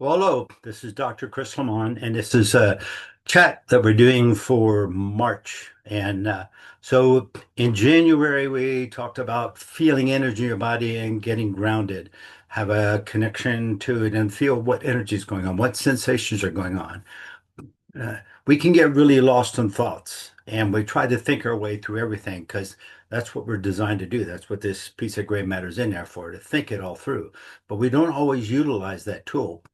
Well, hello, this is Dr. Lemmon, and this is a chat that we're doing for March. And in January, we talked about feeling energy in your body and getting grounded, have a connection to it, and feel what energy is going on, what sensations are going on. We can get really lost in thoughts, and we try to think our way through everything because that's what we're designed to do. That's what this piece of gray matter is in there for, to think it all through. But we don't always utilize that tool.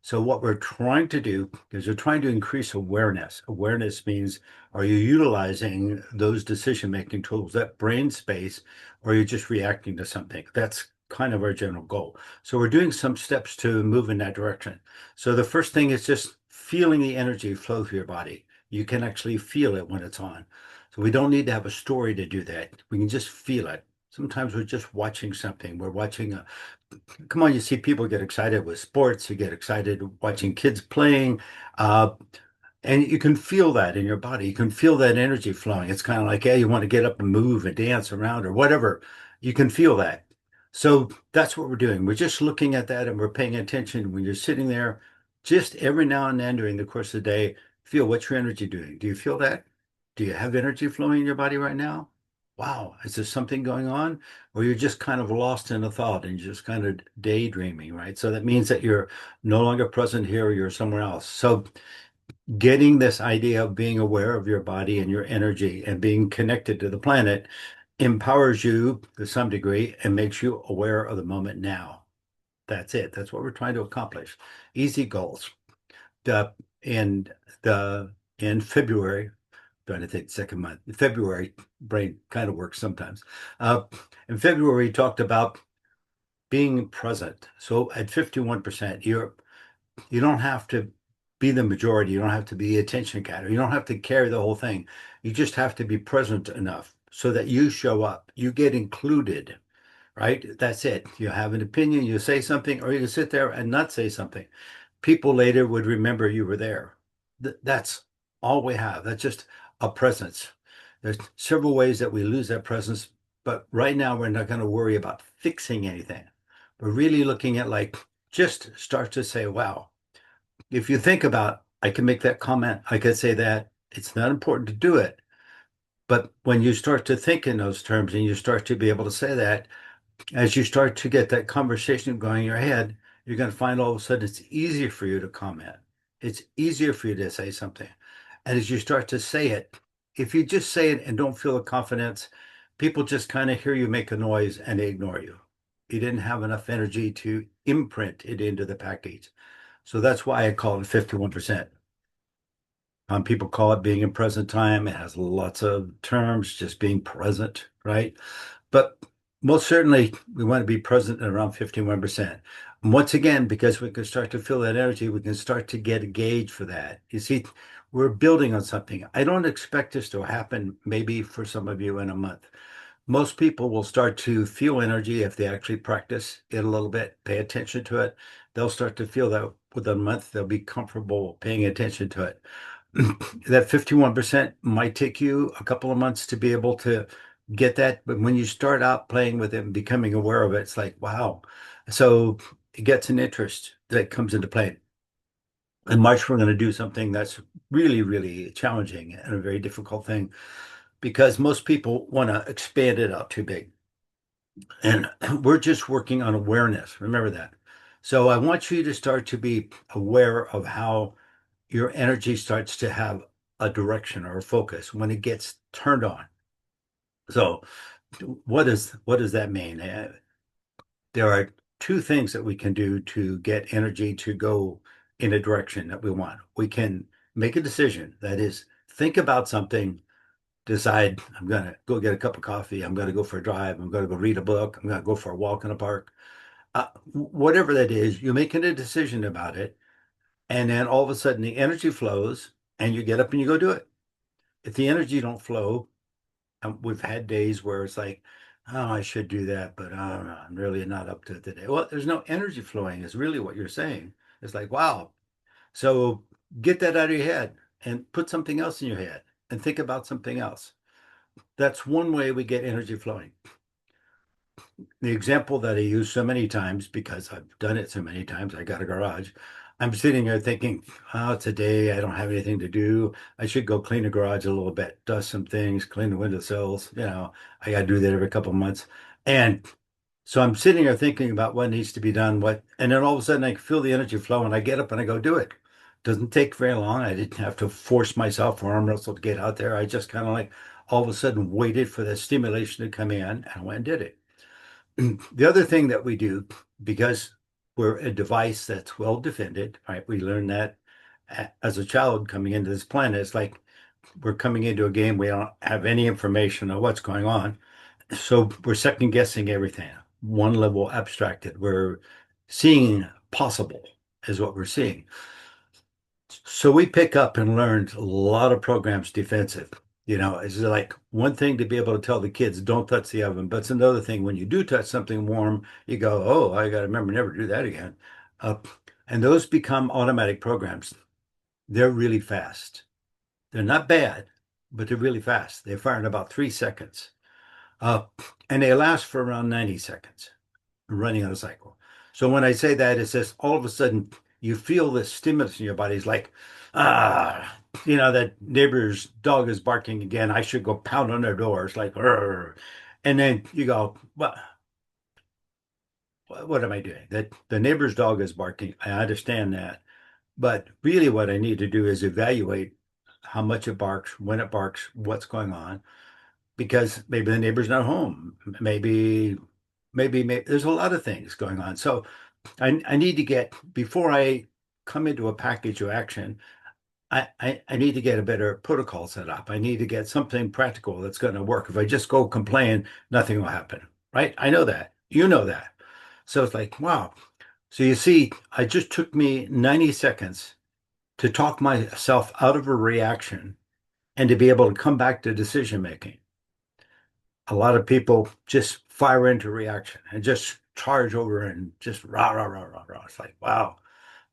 So what we're trying to do is we're trying to increase awareness. Awareness means, are you utilizing those decision-making tools, that brain space, or are you just reacting to something? That's kind of our general goal. So we're doing some steps to move in that direction. So the first thing is just feeling the energy flow through your body. You can actually feel it when it's on. So we don't need to have a story to do that. We can just feel it. Sometimes we're just watching something. We're watching a come on, you see people get excited with sports, you get excited watching kids playing, uh, and you can feel that in your body. You can feel that energy flowing. It's kind of like, yeah, you want to get up and move and dance around or whatever. You can feel that. So that's what we're doing. We're just looking at that and we're paying attention when you're sitting there, just every now and then during the course of the day, feel what's your energy doing. Do you feel that? Do you have energy flowing in your body right now? Wow, is there something going on? Or you're just kind of lost in a thought and you're just kind of daydreaming, right? So that means that you're no longer present here, or you're somewhere else. So getting this idea of being aware of your body and your energy and being connected to the planet empowers you to some degree and makes you aware of the moment now. That's it. That's what we're trying to accomplish. Easy goals. The in the in February, trying to think second month. February, brain kind of works sometimes. Uh, in February, we talked about being present. So at 51%, you don't have to be the majority. You don't have to be attention getter. You don't have to carry the whole thing. You just have to be present enough so that you show up. You get included, right? That's it. You have an opinion, you say something, or you sit there and not say something. People later would remember you were there. That's all we have. That's just a presence. There's several ways that we lose that presence, but right now we're not going to worry about fixing anything. We're really looking at like just start to say, wow, if you think about, I can make that comment, I could say that it's not important to do it. But when you start to think in those terms and you start to be able to say that, as you start to get that conversation going in your head, you're going to find all of a sudden it's easier for you to comment. It's easier for you to say something. And as you start to say it, if you just say it and don't feel the confidence, people just kind of hear you make a noise and they ignore you. You didn't have enough energy to imprint it into the package. So that's why I call it 51%. People call it being in present time. It has lots of terms, just being present, right? But most certainly, we want to be present at around 51%. And once again, because we can start to feel that energy, we can start to get a gauge for that. You see, we're building on something. I don't expect this to happen maybe for some of you in a month. Most people will start to feel energy if they actually practice it a little bit, pay attention to it. They'll start to feel that within a month, they'll be comfortable paying attention to it. That 51% might take you a couple of months to be able to get that. But when you start out playing with it and becoming aware of it, it's like, wow. So it gets an interest that comes into play. In March, we're going to do something that's really, really challenging and a very difficult thing because most people want to expand it out too big. And we're just working on awareness. Remember that. So I want you to start to be aware of how your energy starts to have a direction or a focus when it gets turned on. So what does that mean? There are two things that we can do to get energy to go in a direction that we want. We can make a decision, that is, think about something, decide I'm going to go get a cup of coffee, I'm going to go for a drive, I'm going to go read a book, I'm going to go for a walk in a park. Whatever that is, you're making a decision about it, and then all of a sudden the energy flows and you get up and you go do it. If the energy don't flow, we've had days where it's like, oh, I should do that, but I don't know, I'm really not up to it today. Well, there's no energy flowing, is really what you're saying. It's like, wow. So get that out of your head and put something else in your head and think about something else. That's one way we get energy flowing. the example that I use so many times because I've done it so many times, I got a garage. I'm sitting there thinking, oh, today I don't have anything to do. I should go clean the garage a little bit, dust some things, clean the windowsills. I got to do that every couple of months. And so I'm sitting there thinking about what needs to be done, and then all of a sudden I feel the energy flow and I get up and I go do it. Doesn't take very long. I didn't have to force myself or arm wrestle to get out there. I just kind of like all of a sudden waited for the stimulation to come in and I went and did it. The other thing that we do, because we're a device that's well defended, right? We learned that as a child coming into this planet. It's like we're coming into a game, we don't have any information on what's going on. So we're second guessing everything, one level abstracted. We're seeing possible is what we're seeing. So we pick up and learned a lot of programs defensive. It's like one thing to be able to tell the kids, don't touch the oven, but it's another thing when you do touch something warm, you go, oh, I got to remember never to do that again. Uh, and those become automatic programs. They're really fast. They're not bad, but they're really fast. They fire in about 3 seconds. Uh, and they last for around 90 seconds, running on a cycle. So when I say that, it's just all of a sudden you feel this stimulus in your body. It's like, that neighbor's dog is barking again. I should go pound on their door. It's like, "Rrr." And then you go, what am I doing? That the neighbor's dog is barking. I understand that. But really, what I need to do is evaluate how much it barks, when it barks, what's going on, because maybe the neighbor's not home. Maybe there's a lot of things going on. So I need to get, before I come into a package of action, I need to get a better protocol set up. I need to get something practical that's going to work. If I just go complain, nothing will happen, right? I know that. You know that. So it's like, wow. So you see, it just took me 90 seconds to talk myself out of a reaction and to be able to come back to decision making. A lot of people just fire into reaction and just charge over and just rah, rah, rah, rah, rah. It's like, wow.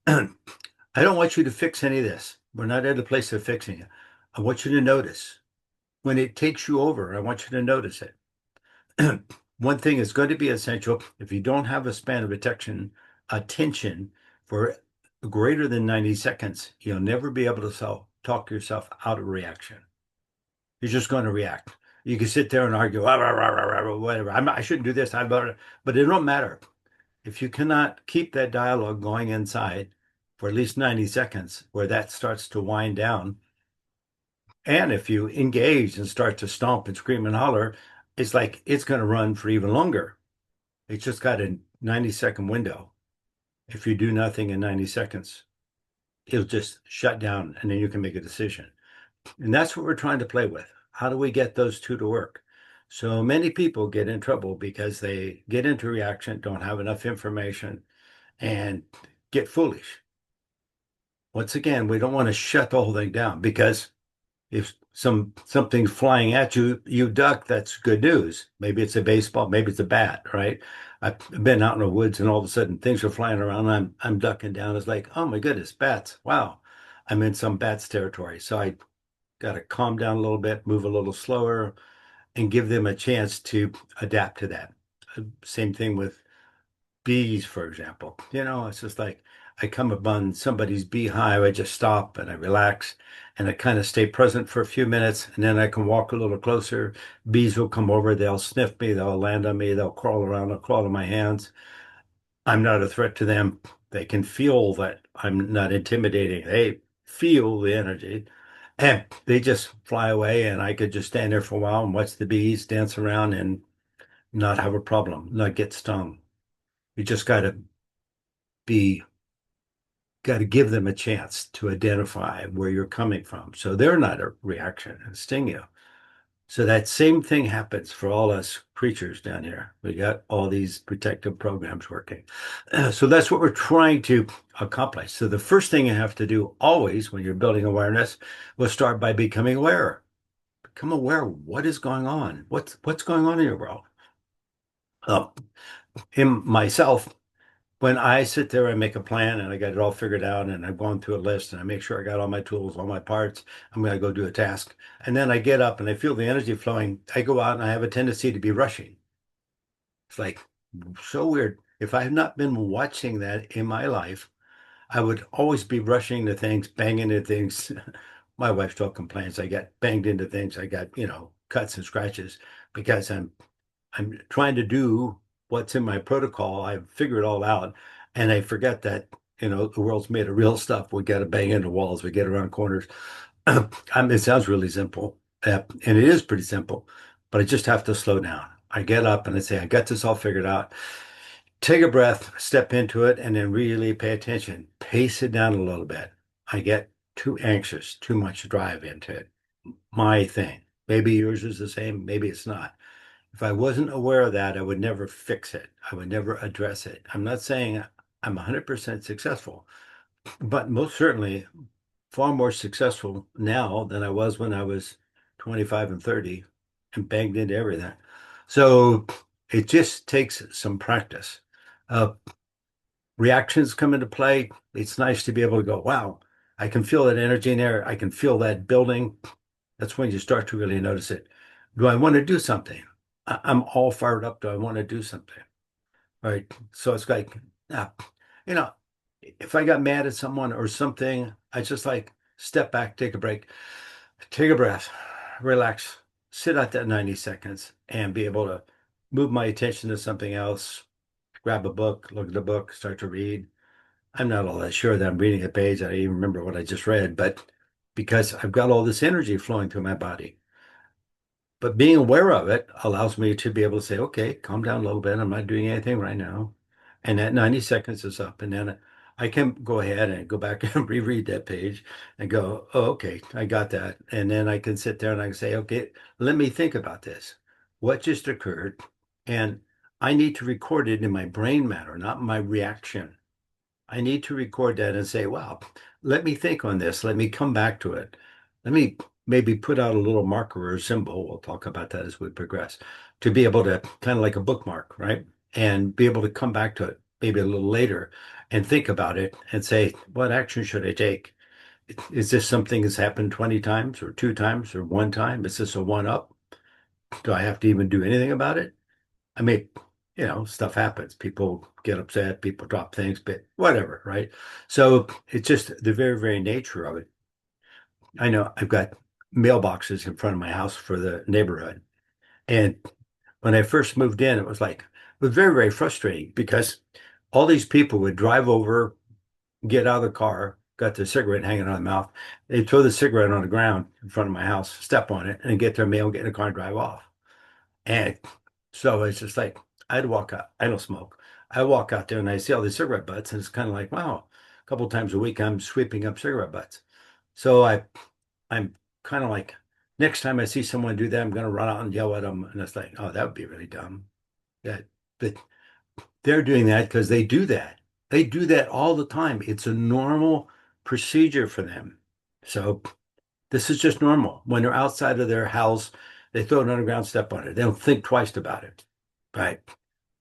I don't want you to fix any of this. We're not at a place of fixing it. I want you to notice when it takes you over. I want you to notice it. One thing is going to be essential. If you don't have a span of attention for greater than 90 seconds, you'll never be able to talk yourself out of reaction. You're just going to react. You can sit there and argue, "Ah, rah, rah, rah, rah, whatever. I shouldn't do this. But it don't matter. If you cannot keep that dialogue going inside for at least 90 seconds, where that starts to wind down, and if you engage and start to stomp and scream and holler, it's like it's going to run for even longer. It's just got a 90-second window. If you do nothing in 90 seconds, it'll just shut down and then you can make a decision. And that's what we're trying to play with. How do we get those two to work? So many people get in trouble because they get into reaction, don't have enough information, and get foolish. Once again, we don't want to shut the whole thing down, because if something's flying at you, you duck, that's good news. Maybe it's a baseball, maybe it's a bat, right? I've been out in the woods and all of a sudden things are flying around. I'm ducking down. It's like, oh my goodness, bats. Wow. I'm in some bats territory. So I got to calm down a little bit, move a little slower, and give them a chance to adapt to that. Same thing with bees, for example. It's just like I come upon somebody's beehive, I just stop and I relax and I kind of stay present for a few minutes, and then I can walk a little closer. Bees will come over, they'll sniff me, they'll land on me, they'll crawl around, they'll crawl to my hands. I'm not a threat to them. They can feel that I'm not intimidating. They feel the energy. And they just fly away, and I could just stand there for a while and watch the bees dance around and not have a problem, not get stung. You just be got to give them a chance to identify where you're coming from, so they're not a reaction and sting you. So that same thing happens for all us creatures down here. We got all these protective programs working. So that's what we're trying to accomplish. So the first thing you have to do always when you're building awareness will start by becoming aware. Become aware of what is going on. What's going on in your world. Uh, in myself, when I sit there and make a plan and I got it all figured out and I've gone through a list and I make sure I got all my tools, all my parts, I'm going to go do a task. And then I get up and I feel the energy flowing. I go out and I have a tendency to be rushing. It's like so weird. If I had not been watching that in my life, I would always be rushing to things, banging into things. My wife still complains I get banged into things. I got, cuts and scratches because I'm trying to do what's in my protocol. I figure it all out, and I forget that, the world's made of real stuff. We got to bang into walls. We get around corners. It sounds really simple, and it is pretty simple, but I just have to slow down. I get up and I say, I got this all figured out. Take a breath, step into it, and then really pay attention. Pace it down a little bit. I get too anxious, too much drive into it. My thing. Maybe yours is the same, maybe it's not. If I wasn't aware of that, I would never fix it. I would never address it. I'm not saying I'm 100% successful, but most certainly far more successful now than I was when I was 25 and 30 and banged into everything. So it just takes some practice. Uh, Reactions come into play. It's nice to be able to go, wow, I can feel that energy in there. I can feel that building. That's when you start to really notice it. Do I want to do something? I'm all fired up. Do I want to do something? Right. So it's like, ah, you know, if I got mad at someone or something, I just like step back, take a break, take a breath, relax, sit out that 90 seconds and be able to move my attention to something else, grab a book, look at the book, start to read. I'm not all that sure that I'm reading a page. I even remember what I just read, but because I've got all this energy flowing through my body. But being aware of it allows me to be able to say, okay, calm down a little bit. I'm not doing anything right now. And that 90 seconds is up. And then I can go ahead and go back and reread that page and go, oh, okay, I got that. And then I can sit there and I can say, okay, let me think about this. What just occurred? And I need to record it in my brain matter, not my reaction. I need to record that and say, wow, let me think on this. Let me come back to it. Let me maybe put out a little marker or symbol. We'll talk about that as we progress to be able to kind of like a bookmark, right? And be able to come back to it maybe a little later and think about it and say, what action should I take? Is this something that's happened 20 times or two times or one time? Is this a one up? Do I have to even do anything about it? I mean, stuff happens. People get upset, people drop things, but whatever, right? So it's just the very, very nature of it. I know I've got mailboxes in front of my house for the neighborhood. And when I first moved in, it was very, very frustrating because all these people would drive over, get out of the car, got their cigarette hanging on their mouth. They'd throw the cigarette on the ground in front of my house, step on it, and get their mail, get in the car, and drive off. And so it's just like I'd walk out. I don't smoke. I walk out there and I see all these cigarette butts, and it's kind of like, wow, a couple times a week I'm sweeping up cigarette butts. So I'm kind of like, next time I see someone do that, I'm going to run out and yell at them. And it's like, oh, that would be really dumb. That, but they're doing that because they do that. They do that all the time. It's a normal procedure for them. So this is just normal. When they're outside of their house, they throw it on the ground, step on it. They don't think twice about it. Right.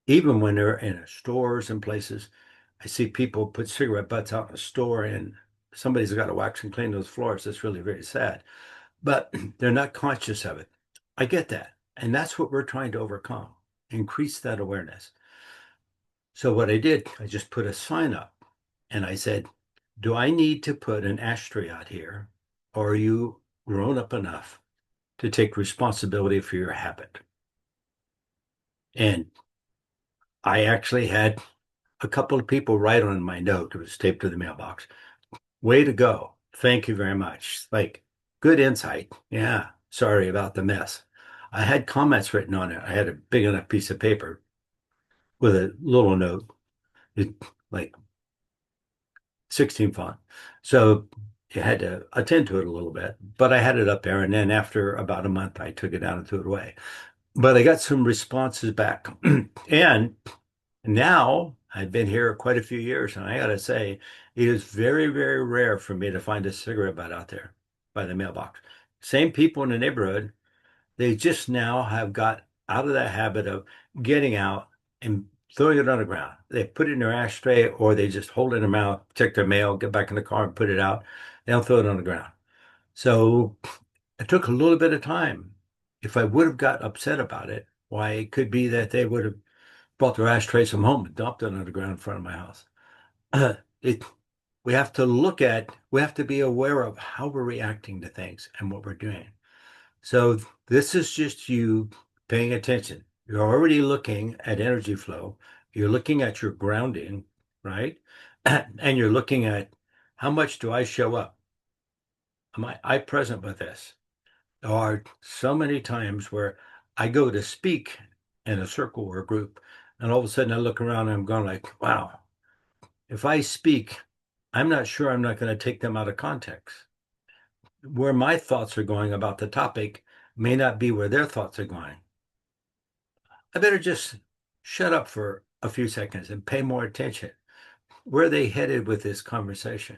Even when they're in stores and places, I see people put cigarette butts out in a store and somebody's got to wax and clean those floors. That's really very sad. But they're not conscious of it. I get that. And that's what we're trying to overcome, increase that awareness. So what I did, I just put a sign up and I said, do I need to put an ashtray out here? Or are you grown up enough to take responsibility for your habit? And I actually had a couple of people write on my note. It was taped to the mailbox. Way to go. Thank you very much. Like, good insight. Yeah. Sorry about the mess. I had comments written on it. I had a big enough piece of paper with a little note, it, like 16 font. So you had to attend to it a little bit, but I had it up there. And then after about a month, I took it down and threw it away. But I got some responses back. And now I've been here quite a few years, and I gotta say, it is very, very rare for me to find a cigarette butt out there by the mailbox. Same people in the neighborhood, they just now have got out of that habit of getting out and throwing it on the ground. They put it in their ashtray or they just hold it in their mouth, check their mail, get back in the car and put it out. They don't throw it on the ground. So it took a little bit of time. If I would have got upset about it, why it could be that they would have brought their ashtrays from home and dumped it on the ground in front of my house. It, we have to we have to be aware of how we're reacting to things and what we're doing. So this is just you paying attention. You're already looking at energy flow. You're looking at your grounding, right? And you're looking at how much do I show up? Am I present with this? There are so many times where I go to speak in a circle or a group, and all of a sudden I look around and I'm going like, wow, if I speak, I'm not sure I'm not going to take them out of context. Where my thoughts are going about the topic may not be where their thoughts are going. I better just shut up for a few seconds and pay more attention. Where are they headed with this conversation?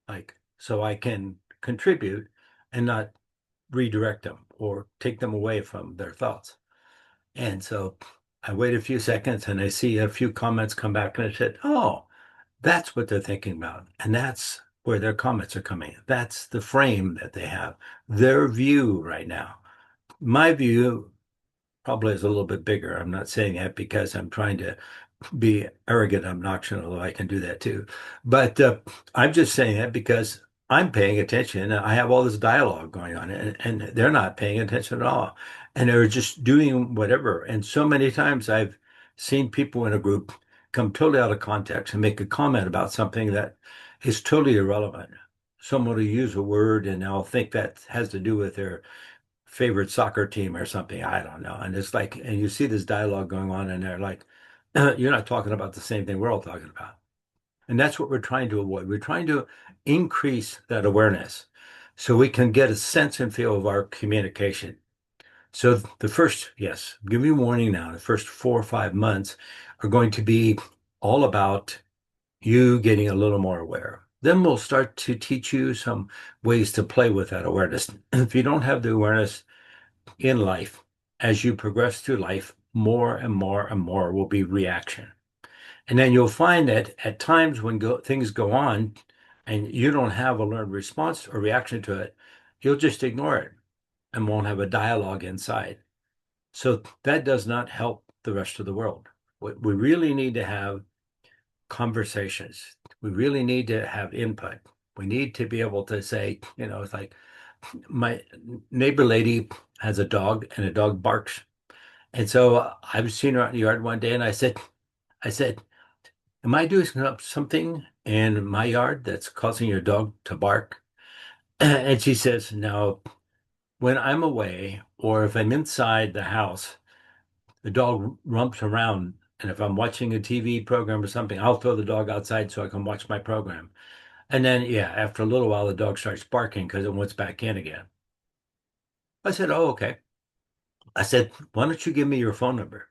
Like, so I can contribute and not redirect them or take them away from their thoughts. And so I wait a few seconds and I see a few comments come back and I said, oh, that's what they're thinking about. And that's where their comments are coming. That's the frame that they have, their view right now. My view probably is a little bit bigger. I'm not saying that because I'm trying to be arrogant, obnoxious, although I can do that too. But I'm just saying that because I'm paying attention. I have all this dialogue going on, and they're not paying attention at all. And they're just doing whatever. And so many times I've seen people in a group come totally out of context and make a comment about something that is totally irrelevant. Someone will use a word and I'll think that has to do with their favorite soccer team or something. I don't know. And it's like, and you see this dialogue going on, and they're like, you're not talking about the same thing we're all talking about. And that's what we're trying to avoid. We're trying to increase that awareness so we can get a sense and feel of our communication. So the first, yes, give me warning now, the first 4 or 5 months are going to be all about you getting a little more aware. Then we'll start to teach you some ways to play with that awareness. If you don't have the awareness in life, as you progress through life, more and more and more will be reaction. And then you'll find that at times when things go on and you don't have a learned response or reaction to it, you'll just ignore it and won't have a dialogue inside. So that does not help the rest of the world. We really need to have conversations. We really need to have input. We need to be able to say, it's like my neighbor lady has a dog and a dog barks. And so I was seeing her out in the yard one day and I said, am I doing something in my yard that's causing your dog to bark? And she says, no, when I'm away or if I'm inside the house, the dog rumps around. And if I'm watching a TV program or something, I'll throw the dog outside so I can watch my program. And then, yeah, after a little while, the dog starts barking because it wants back in again. I said, oh, okay. I said, why don't you give me your phone number?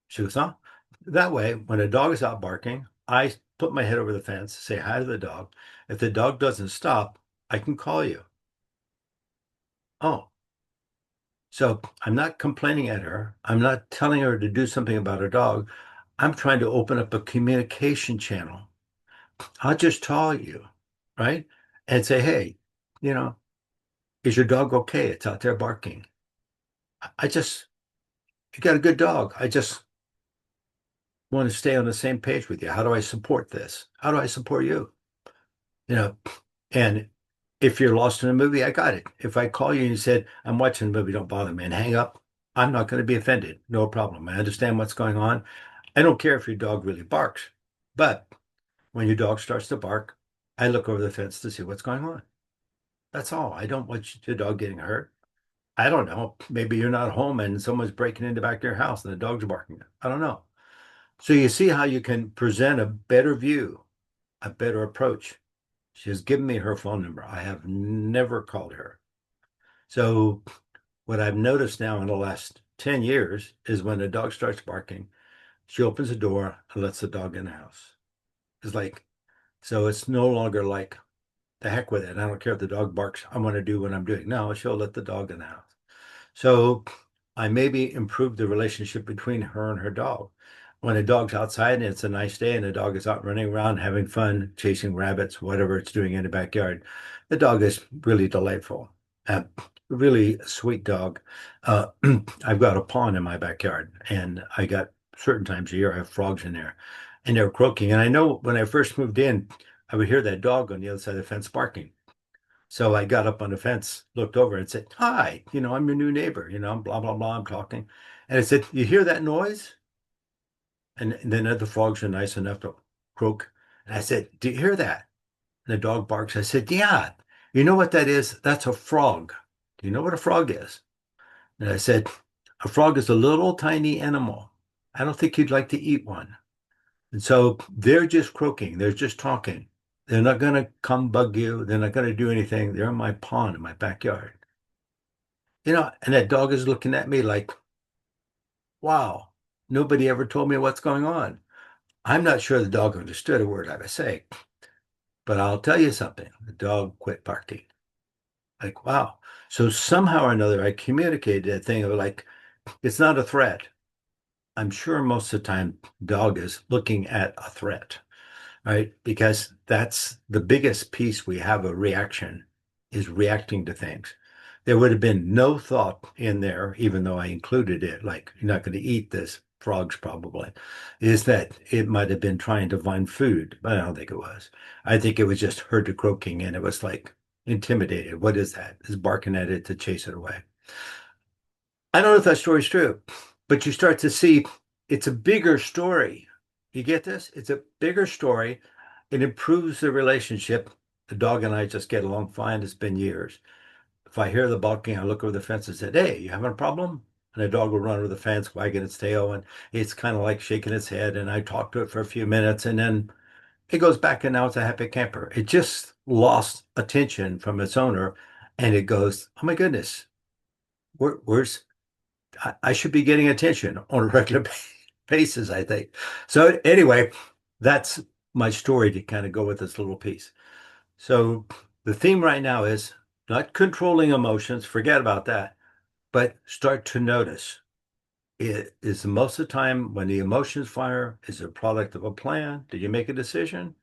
She goes, huh? That way, when a dog is out barking, I put my head over the fence, say hi to the dog. If the dog doesn't stop, I can call you. Oh, so I'm not complaining at her. I'm not telling her to do something about her dog. I'm trying to open up a communication channel. I'll just call you, right? And say, hey, you know, is your dog okay? It's out there barking. I just, you got a good dog. I just want to stay on the same page with you. How do I support this? How do I support you? You know, and if you're lost in a movie, I got it. If I call you and you said, I'm watching a movie, don't bother me and hang up, I'm not going to be offended. No problem. I understand what's going on. I don't care if your dog really barks, but when your dog starts to bark, I look over the fence to see what's going on. That's all. I don't want your dog getting hurt. I don't know. Maybe you're not home and someone's breaking into back to your house and the dog's barking. I don't know. So you see how you can present a better view, a better approach. She has given me her phone number. I have never called her. So what I've noticed now in the last 10 years is when the dog starts barking, she opens the door and lets the dog in the house. It's like, so it's no longer like, the heck with it. I don't care if the dog barks. I want to do what I'm doing. No, she'll let the dog in the house. So I maybe improved the relationship between her and her dog. When a dog's outside and it's a nice day and the dog is out running around having fun, chasing rabbits, whatever it's doing in the backyard, the dog is really delightful. Really sweet dog. Uh, I've got a pond in my backyard and I got certain times of year I have frogs in there, and they're croaking. And I know when I first moved in, I would hear that dog on the other side of the fence barking. So I got up on the fence, looked over, and said, "Hi, I'm your new neighbor. I'm blah blah blah. I'm talking," and I said, "You hear that noise?" And then the frogs are nice enough to croak. And I said, "Do you hear that?" And the dog barks. I said, "Yeah. You know what that is? That's a frog. Do you know what a frog is?" And I said, "A frog is a little tiny animal. I don't think you'd like to eat one." And so they're just croaking. They're just talking. They're not going to come bug you. They're not going to do anything. They're in my pond in my backyard. And that dog is looking at me like, wow, nobody ever told me what's going on. I'm not sure the dog understood a word I was saying, but I'll tell you something. The dog quit barking. Like, wow. So somehow or another, I communicated that thing of like, it's not a threat. I'm sure most of the time, dog is looking at a threat, right? Because that's the biggest piece we have a reaction is reacting to things. There would have been no thought in there, even though I included it, like you're not going to eat this, frogs probably, is that it might have been trying to find food, but I don't think it was. I think it was just heard the croaking and it was like intimidated. What is that? Is barking at it to chase it away. I don't know if that story's true, but you start to see it's a bigger story. You get this? It's a bigger story. It improves the relationship. The dog and I just get along fine. It's been years. If I hear the barking, I look over the fence and say, "Hey, you having a problem?" And the dog will run over the fence, wagging its tail, and it's kind of like shaking its head. And I talk to it for a few minutes, and then it goes back, and now it's a happy camper. It just lost attention from its owner, and it goes, "Oh my goodness, where's I should be getting attention on a regular basis, I think." So anyway, that's my story to kind of go with this little piece. So the theme right now is not controlling emotions, forget about that, but start to notice. It is most of the time when the emotions fire is a product of a plan. Did you make a decision?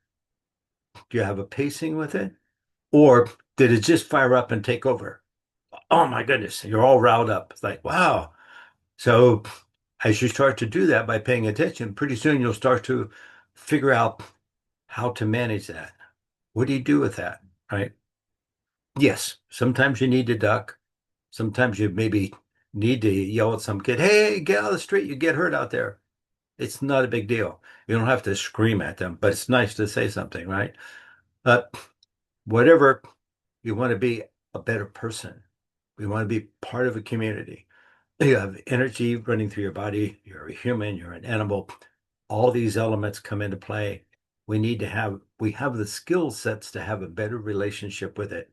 Do you have a pacing with it? Or did it just fire up and take over? Oh my goodness, you're all riled up. It's like, wow. So as you start to do that by paying attention, pretty soon you'll start to figure out how to manage that. What do you do with that? Right? Yes, sometimes you need to duck. Sometimes you maybe need to yell at some kid, "Hey, get out of the street, you get hurt out there." It's not a big deal. You don't have to scream at them, but it's nice to say something, right? But whatever, you want to be a better person. We want to be part of a community. You have energy running through your body. You're a human, you're an animal. All these elements come into play. We have the skill sets to have a better relationship with it.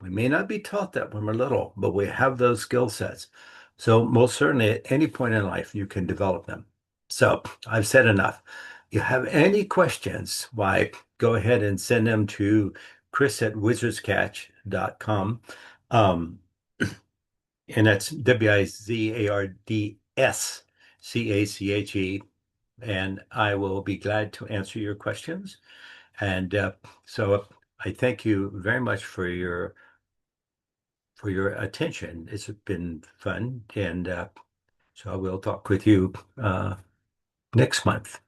We may not be taught that when we're little, but we have those skill sets. So most certainly at any point in life, you can develop them. So I've said enough. You have any questions, why, go ahead and send them to chris@wizardscatch.com. Um, and that's WIZARDSCACHE. And I will be glad to answer your questions. And so I thank you very much for your attention. It's been fun, and so I will talk with you next month.